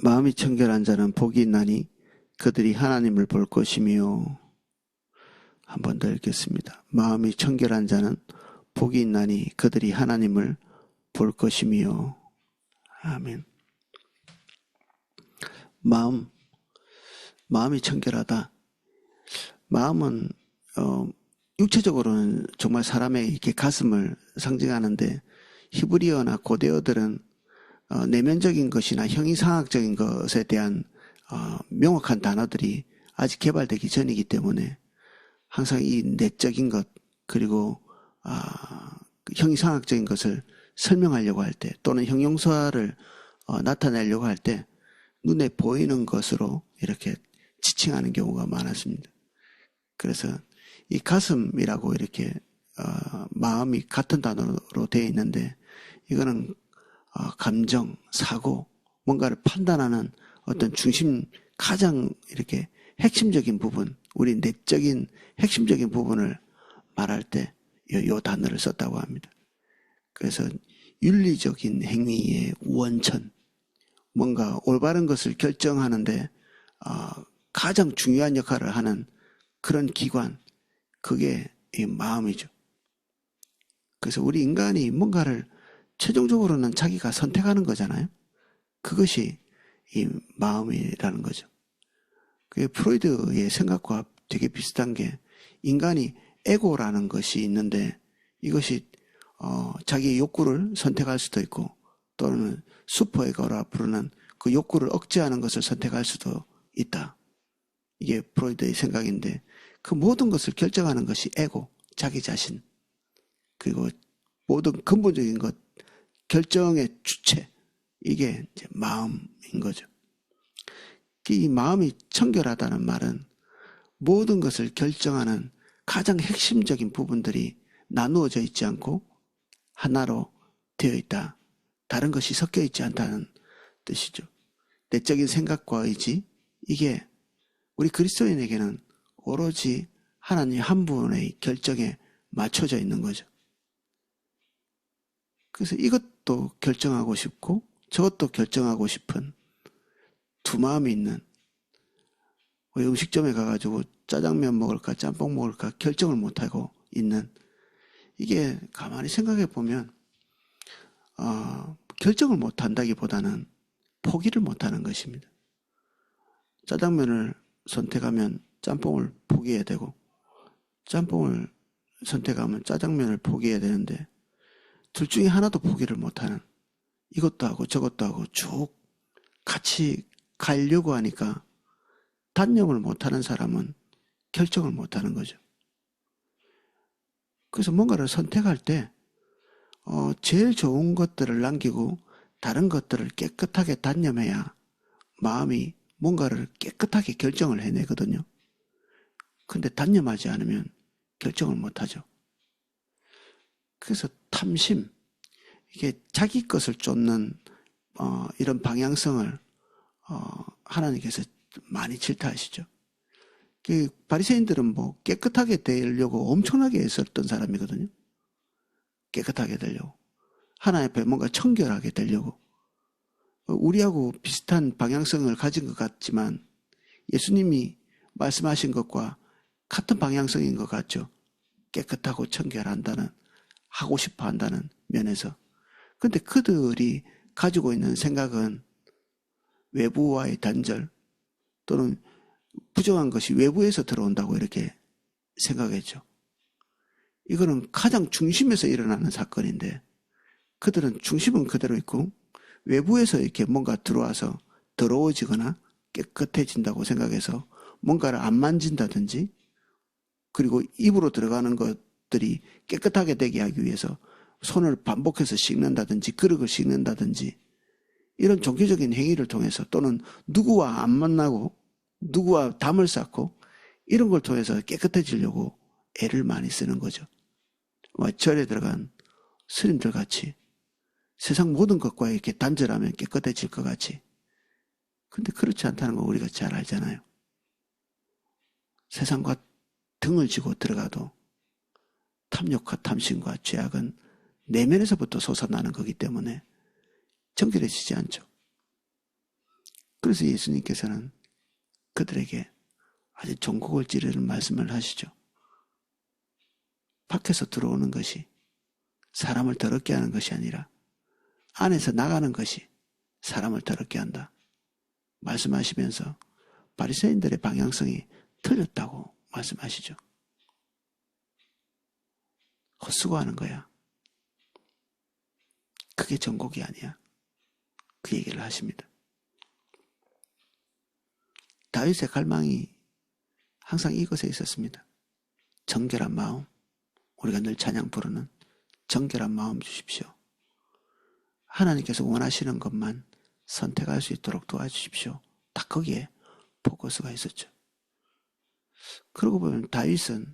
마음이 청결한 자는 복이 있나니 그들이 하나님을 볼 것이며. 한 번 더 읽겠습니다. 마음이 청결한 자는 복이 있나니 그들이 하나님을 볼 것이며. 아멘. 마음이 청결하다. 마음은 육체적으로는 정말 사람의 이렇게 가슴을 상징하는데, 히브리어나 고대어들은 내면적인 것이나 형이상학적인 것에 대한 명확한 단어들이 아직 개발되기 전이기 때문에 항상 이 내적인 것, 그리고 형이상학적인 것을 설명하려고 할 때, 또는 형용사를 나타내려고 할 때 눈에 보이는 것으로 이렇게 지칭하는 경우가 많았습니다. 그래서 이 가슴이라고 이렇게 마음이 같은 단어로 되어 있는데, 이거는 감정, 사고, 뭔가를 판단하는 어떤 가장 이렇게 핵심적인 부분, 우리 내적인 핵심적인 부분을 말할 때 요 단어를 썼다고 합니다. 그래서 윤리적인 행위의 원천, 뭔가 올바른 것을 결정하는데 가장 중요한 역할을 하는 그런 기관, 그게 이 마음이죠. 그래서 우리 인간이 뭔가를 최종적으로는 자기가 선택하는 거잖아요. 그것이 이 마음이라는 거죠. 그게 프로이드의 생각과 되게 비슷한 게, 인간이 에고라는 것이 있는데, 이것이 자기의 욕구를 선택할 수도 있고, 또는 슈퍼에고라 부르는 그 욕구를 억제하는 것을 선택할 수도 있다. 이게 프로이드의 생각인데, 그 모든 것을 결정하는 것이 에고, 자기 자신, 그리고 모든 근본적인 것, 결정의 주체, 이게 이제 마음인 거죠. 이 마음이 청결하다는 말은 모든 것을 결정하는 가장 핵심적인 부분들이 나누어져 있지 않고 하나로 되어 있다. 다른 것이 섞여 있지 않다는 뜻이죠. 내적인 생각과 의지, 이게 우리 그리스도인에게는 오로지 하나님 한 분의 결정에 맞춰져 있는 거죠. 그래서 이것도 결정하고 싶고 저것도 결정하고 싶은 두 마음이 있는, 우리 음식점에 가가지고 짜장면 먹을까 짬뽕 먹을까 결정을 못하고 있는, 이게 가만히 생각해 보면 결정을 못한다기보다는 포기를 못하는 것입니다. 짜장면을 선택하면 짬뽕을 포기해야 되고, 짬뽕을 선택하면 짜장면을 포기해야 되는데, 둘 중에 하나도 포기를 못하는, 이것도 하고 저것도 하고 쭉 같이 가려고 하니까 단념을 못하는 사람은 결정을 못하는 거죠. 그래서 뭔가를 선택할 때 제일 좋은 것들을 남기고 다른 것들을 깨끗하게 단념해야 마음이 뭔가를 깨끗하게 결정을 해내거든요. 근데 단념하지 않으면 결정을 못하죠. 그래서 탐심, 이게 자기 것을 쫓는 이런 방향성을 하나님께서 많이 질타하시죠. 그 바리새인들은 뭐 깨끗하게 되려고 엄청나게 애썼던 사람이거든요. 깨끗하게 되려고, 하나님 앞에 뭔가 청결하게 되려고. 우리하고 비슷한 방향성을 가진 것 같지만 예수님이 말씀하신 것과 같은 방향성인 것 같죠. 깨끗하고 청결한다는, 하고 싶어 한다는 면에서. 근데 그들이 가지고 있는 생각은 외부와의 단절, 또는 부정한 것이 외부에서 들어온다고 이렇게 생각했죠. 이거는 가장 중심에서 일어나는 사건인데, 그들은 중심은 그대로 있고 외부에서 이렇게 뭔가 들어와서 더러워지거나 깨끗해진다고 생각해서 뭔가를 안 만진다든지, 그리고 입으로 들어가는 것들이 깨끗하게 되게 하기 위해서 손을 반복해서 씻는다든지 그릇을 씻는다든지, 이런 종교적인 행위를 통해서, 또는 누구와 안 만나고 누구와 담을 쌓고 이런 걸 통해서 깨끗해지려고 애를 많이 쓰는 거죠. 절에 들어간 스님들 같이 세상 모든 것과 이렇게 단절하면 깨끗해질 것 같이. 근데 그렇지 않다는 거 우리가 잘 알잖아요. 세상과 등을 지고 들어가도 탐욕과 탐심과 죄악은 내면에서부터 솟아나는 거기 때문에 정결해지지 않죠. 그래서 예수님께서는 그들에게 아주 종국을 찌르는 말씀을 하시죠. 밖에서 들어오는 것이 사람을 더럽게 하는 것이 아니라 안에서 나가는 것이 사람을 더럽게 한다. 말씀하시면서 바리새인들의 방향성이 틀렸다고 말씀하시죠. 헛수고하는 거야. 그게 정곡이 아니야. 그 얘기를 하십니다. 다윗의 갈망이 항상 이것에 있었습니다. 정결한 마음, 우리가 늘 찬양 부르는 정결한 마음 주십시오. 하나님께서 원하시는 것만 선택할 수 있도록 도와주십시오. 딱 거기에 포커스가 있었죠. 그러고 보면 다윗은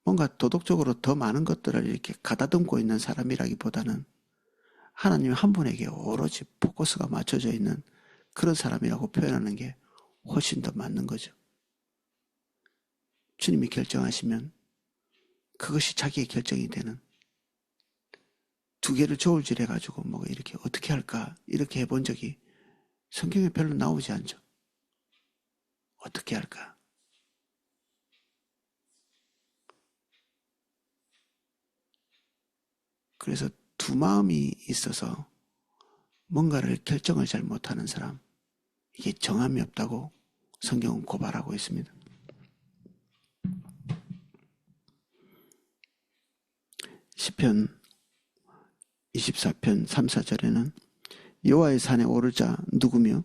뭔가 도덕적으로 더 많은 것들을 이렇게 가다듬고 있는 사람이라기보다는 하나님 한 분에게 오로지 포커스가 맞춰져 있는 그런 사람이라고 표현하는 게 훨씬 더 맞는 거죠. 주님이 결정하시면 그것이 자기의 결정이 되는, 두 개를 저울질 해가지고 뭐 이렇게 어떻게 할까 이렇게 해본 적이 성경에 별로 나오지 않죠. 어떻게 할까? 그래서 두 마음이 있어서 뭔가를 결정을 잘 못하는 사람, 이게 정함이 없다고 성경은 고발하고 있습니다. 시편 24편 3, 4절에는 여호와의 산에 오를 자 누구며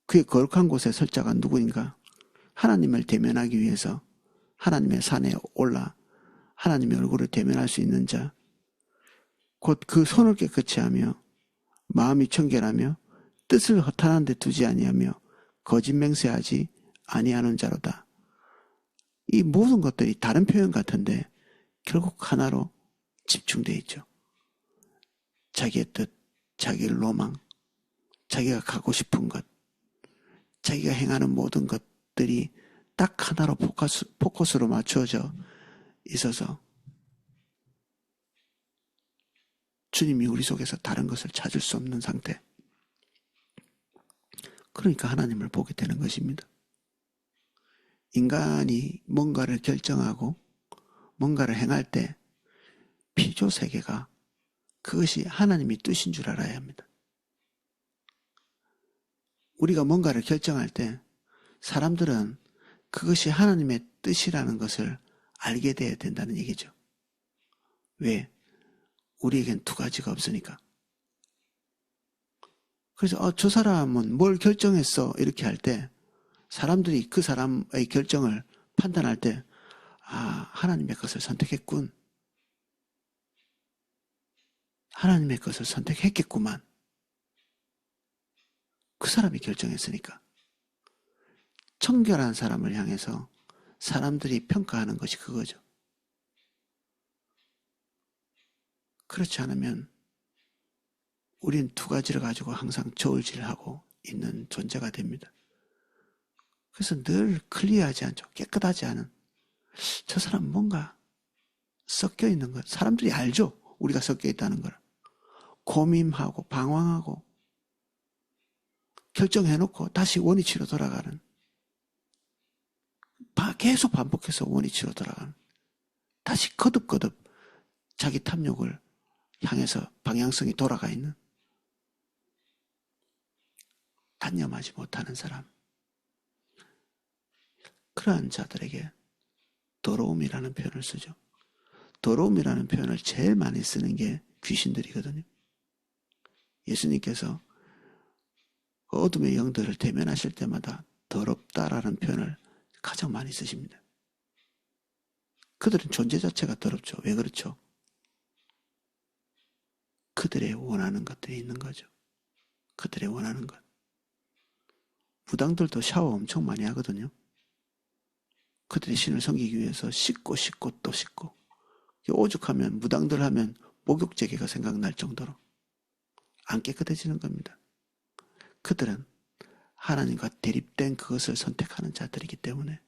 그의 거룩한 곳에 설 자가 누구인가? 하나님을 대면하기 위해서 하나님의 산에 올라 하나님의 얼굴을 대면할 수 있는 자, 곧 그 손을 깨끗이 하며 마음이 청결하며 뜻을 허탄한 데 두지 아니하며 거짓 맹세하지 아니하는 자로다. 이 모든 것들이 다른 표현 같은데 결국 하나로 집중되어 있죠. 자기의 뜻, 자기의 로망, 자기가 가고 싶은 것, 자기가 행하는 모든 것들이 딱 하나로 포커스로 맞춰져 있어서 주님이 우리 속에서 다른 것을 찾을 수 없는 상태. 그러니까 하나님을 보게 되는 것입니다. 인간이 뭔가를 결정하고 뭔가를 행할 때 피조세계가 그것이 하나님의 뜻인 줄 알아야 합니다. 우리가 뭔가를 결정할 때 사람들은 그것이 하나님의 뜻이라는 것을 알게 돼야 된다는 얘기죠. 왜? 우리에겐 두 가지가 없으니까. 그래서 저 사람은 뭘 결정했어 이렇게 할 때 사람들이 그 사람의 결정을 판단할 때 하나님의 것을 선택했군. 하나님의 것을 선택했겠구만. 그 사람이 결정했으니까. 청결한 사람을 향해서 사람들이 평가하는 것이 그거죠. 그렇지 않으면 우린 두 가지를 가지고 항상 저울질하고 있는 존재가 됩니다. 그래서 늘 클리어하지 않죠. 깨끗하지 않은. 저 사람 뭔가 섞여 있는 것. 사람들이 알죠. 우리가 섞여 있다는 걸. 고민하고 방황하고 결정해놓고 다시 원위치로 돌아가는. 계속 반복해서 원위치로 돌아가는. 다시 거듭거듭 자기 탐욕을 향해서 방향성이 돌아가 있는. 단념하지 못하는 사람. 그러한 자들에게 더러움이라는 표현을 쓰죠. 더러움이라는 표현을 제일 많이 쓰는 게 귀신들이거든요. 예수님께서 어둠의 영들을 대면하실 때마다 더럽다라는 표현을 가장 많이 쓰십니다. 그들은 존재 자체가 더럽죠. 왜 그렇죠? 그들의 원하는 것들이 있는 거죠. 그들의 원하는 것. 무당들도 샤워 엄청 많이 하거든요. 그들의 신을 섬기기 위해서 씻고 또 씻고. 오죽하면 무당들 하면 목욕제계가 생각날 정도로 안 깨끗해지는 겁니다. 그들은 하나님과 대립된 그것을 선택하는 자들이기 때문에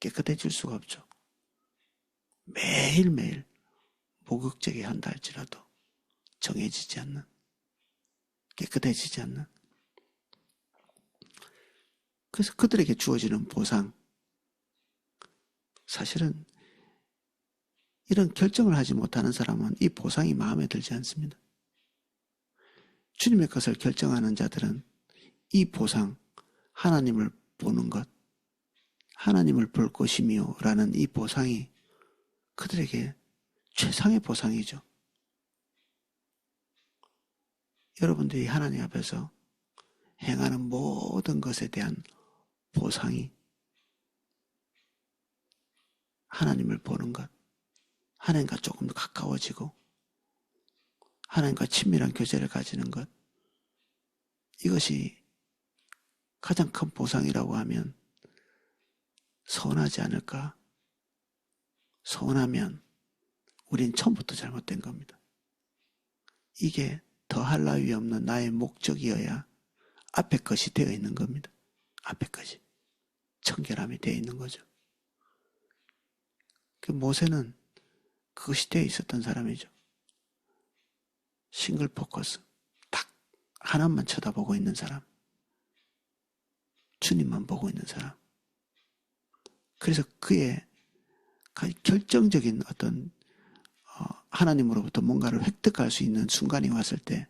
깨끗해질 수가 없죠. 매일매일 목욕제계 한다 할지라도 정해지지 않는, 깨끗해지지 않는. 그래서 그들에게 주어지는 보상, 사실은 이런 결정을 하지 못하는 사람은 이 보상이 마음에 들지 않습니다. 주님의 것을 결정하는 자들은 이 보상, 하나님을 보는 것, 하나님을 볼 것이며 라는 이 보상이 그들에게 최상의 보상이죠. 여러분들이 하나님 앞에서 행하는 모든 것에 대한 보상이 하나님을 보는 것, 하나님과 조금 더 가까워지고 하나님과 친밀한 교제를 가지는 것, 이것이 가장 큰 보상이라고 하면 서운하지 않을까? 서운하면 우린 처음부터 잘못된 겁니다. 이게 더할 나위 없는 나의 목적이어야 앞에 것이 되어 있는 겁니다. 앞에 것이 청결함이 되어 있는 거죠. 그 모세는 그것이 되어 있었던 사람이죠. 싱글 포커스, 딱 하나만 쳐다보고 있는 사람, 주님만 보고 있는 사람. 그래서 그의 결정적인 어떤 하나님으로부터 뭔가를 획득할 수 있는 순간이 왔을 때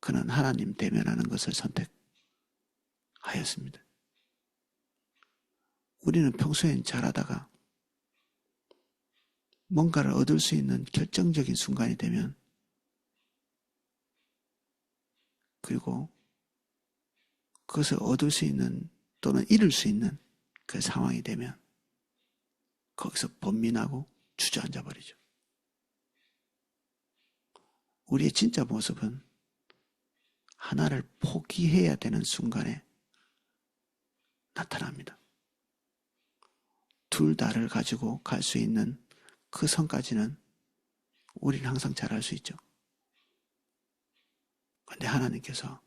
그는 하나님 대면하는 것을 선택하였습니다. 우리는 평소엔 잘하다가 뭔가를 얻을 수 있는 결정적인 순간이 되면, 그리고 그것을 얻을 수 있는 또는 잃을 수 있는 그 상황이 되면 거기서 번민하고 주저앉아 버리죠. 우리의 진짜 모습은 하나를 포기해야 되는 순간에 나타납니다. 둘 다를 가지고 갈 수 있는 그 선까지는 우리는 항상 잘할 수 있죠. 그런데 하나님께서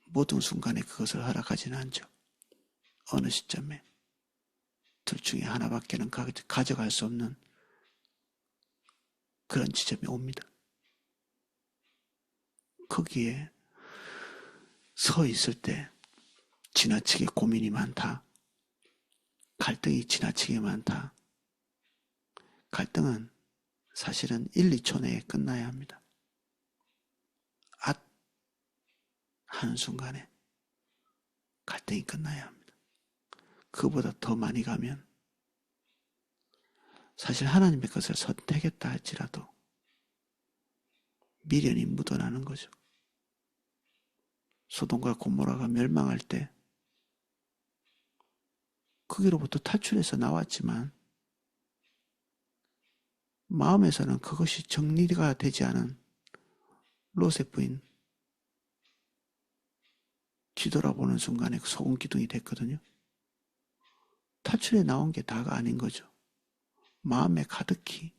모든 순간에 그것을 허락하지는 않죠. 어느 시점에 둘 중에 하나밖에는 가져갈 수 없는 그런 지점이 옵니다. 거기에 서 있을 때 지나치게 고민이 많다. 갈등이 지나치게 많다. 갈등은 사실은 1, 2초 내에 끝나야 합니다. 하는 순간에 갈등이 끝나야 합니다. 그보다 더 많이 가면 사실 하나님의 것을 선택했다 할지라도 미련이 묻어나는 거죠. 소돔과 고모라가 멸망할 때 거기로부터 탈출해서 나왔지만 마음에서는 그것이 정리가 되지 않은 롯의 부인 뒤돌아보는 순간에 소금 기둥이 됐거든요. 탈출해 나온 게 다가 아닌 거죠. 마음에 가득히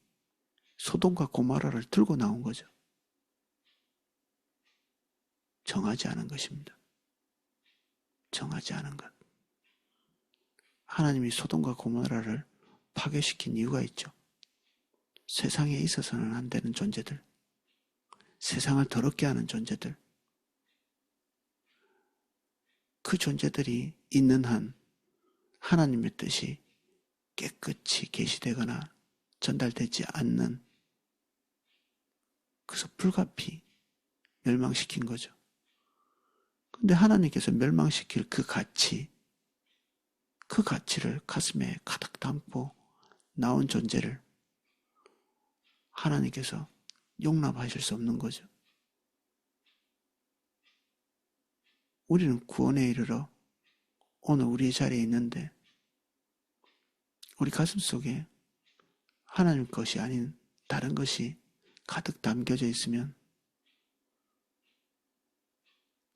소돔과 고모라를 들고 나온 거죠. 정하지 않은 것입니다. 정하지 않은 것. 하나님이 소돔과 고모라를 파괴시킨 이유가 있죠. 세상에 있어서는 안 되는 존재들, 세상을 더럽게 하는 존재들, 그 존재들이 있는 한 하나님의 뜻이 깨끗이 계시되거나 전달되지 않는, 그래서 불가피 멸망시킨 거죠. 근데 하나님께서 멸망시킬 그 가치를 가슴에 가득 담고 나온 존재를 하나님께서 용납하실 수 없는 거죠. 우리는 구원에 이르러 오늘 우리의 자리에 있는데 우리 가슴 속에 하나님 것이 아닌 다른 것이 가득 담겨져 있으면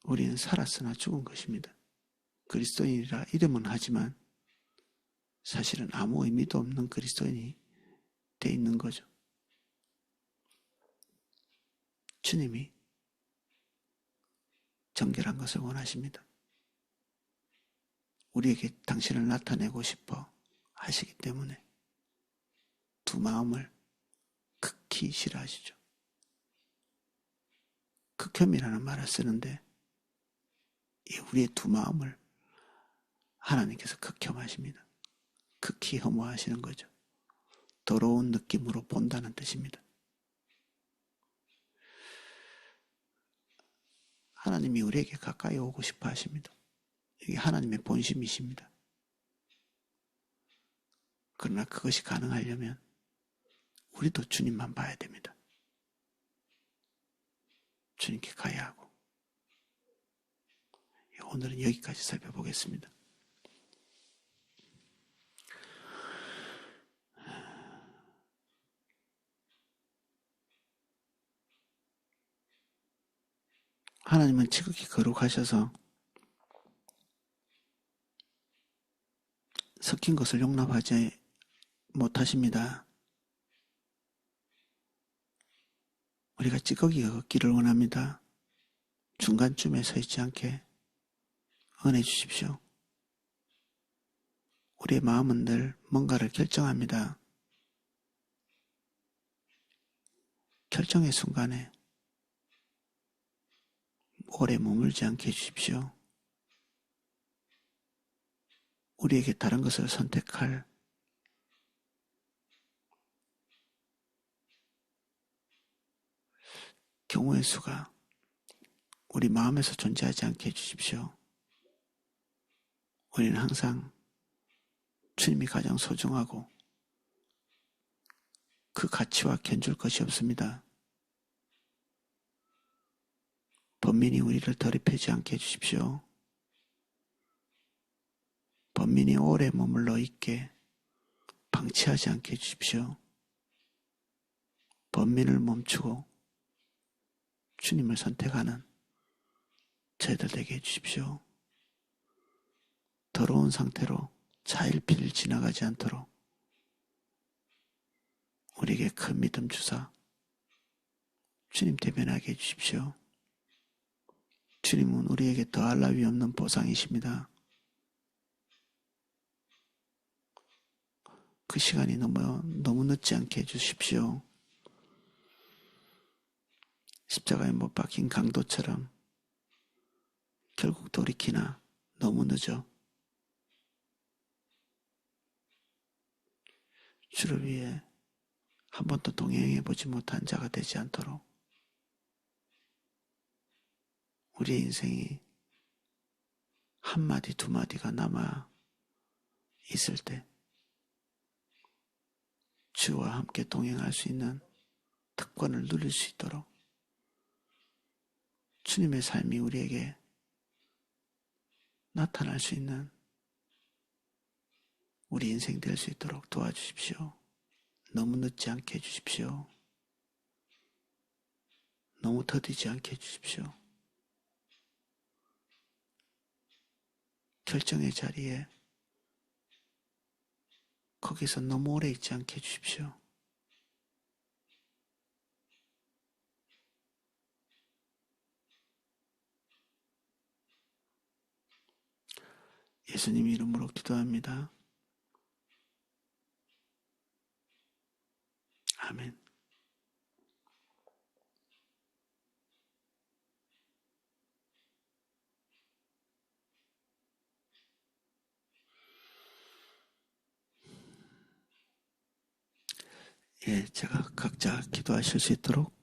우리는 살았으나 죽은 것입니다. 그리스도인이라 이름은 하지만 사실은 아무 의미도 없는 그리스도인이 돼 있는 거죠. 주님이 정결한 것을 원하십니다. 우리에게 당신을 나타내고 싶어 하시기 때문에 두 마음을 극히 싫어하시죠. 극혐이라는 말을 쓰는데 이 우리의 두 마음을 하나님께서 극혐하십니다. 극히 혐오하시는 거죠. 더러운 느낌으로 본다는 뜻입니다. 하나님이 우리에게 가까이 오고 싶어 하십니다. 이게 하나님의 본심이십니다. 그러나 그것이 가능하려면 우리도 주님만 봐야 됩니다. 주님께 가야 하고. 오늘은 여기까지 살펴보겠습니다. 하나님은 지극히 거룩하셔서 섞인 것을 용납하지 못하십니다. 우리가 찌꺼기가 걷기를 원합니다. 중간쯤에 서 있지 않게 은혜 주십시오. 우리의 마음은 늘 뭔가를 결정합니다. 결정의 순간에 오래 머물지 않게 해주십시오. 우리에게 다른 것을 선택할 경우의 수가 우리 마음에서 존재하지 않게 해주십시오. 우리는 항상 주님이 가장 소중하고 그 가치와 견줄 것이 없습니다. 번민이 우리를 더럽히지 않게 해주십시오. 번민이 오래 머물러 있게 방치하지 않게 해주십시오. 번민을 멈추고 주님을 선택하는 저희들 되게 해주십시오. 더러운 상태로 차일피일 지나가지 않도록 우리에게 큰 믿음 주사 주님 대변하게 해주십시오. 주님은 우리에게 더할 나위 없는 보상이십니다. 그 시간이 너무 늦지 않게 해주십시오. 십자가에 못 박힌 강도처럼 결국 돌이키나 너무 늦어. 주를 위해 한 번도 동행해보지 못한 자가 되지 않도록 우리의 인생이 한마디 두마디가 남아 있을 때 주와 함께 동행할 수 있는 특권을 누릴 수 있도록 주님의 삶이 우리에게 나타날 수 있는 우리 인생 될 수 있도록 도와주십시오. 너무 늦지 않게 해주십시오. 너무 더디지 않게 해주십시오. 결정의 자리에 거기서 너무 오래 있지 않게 해주십시오. 예수님 이름으로 기도합니다. 아멘. 예, 제가 각자 기도하실 수 있도록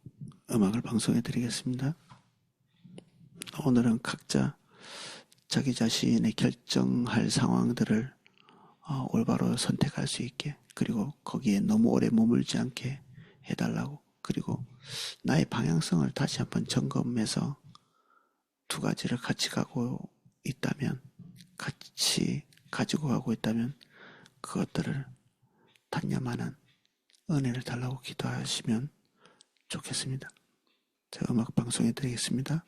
음악을 방송해 드리겠습니다. 오늘은 각자 자기 자신의 결정할 상황들을 올바로 선택할 수 있게, 그리고 거기에 너무 오래 머물지 않게 해달라고, 그리고 나의 방향성을 다시 한번 점검해서 두 가지를 같이 가고 있다면, 같이 가지고 가고 있다면 그것들을 단념하는 은혜를 달라고 기도하시면 좋겠습니다. 자, 음악 방송해 드리겠습니다.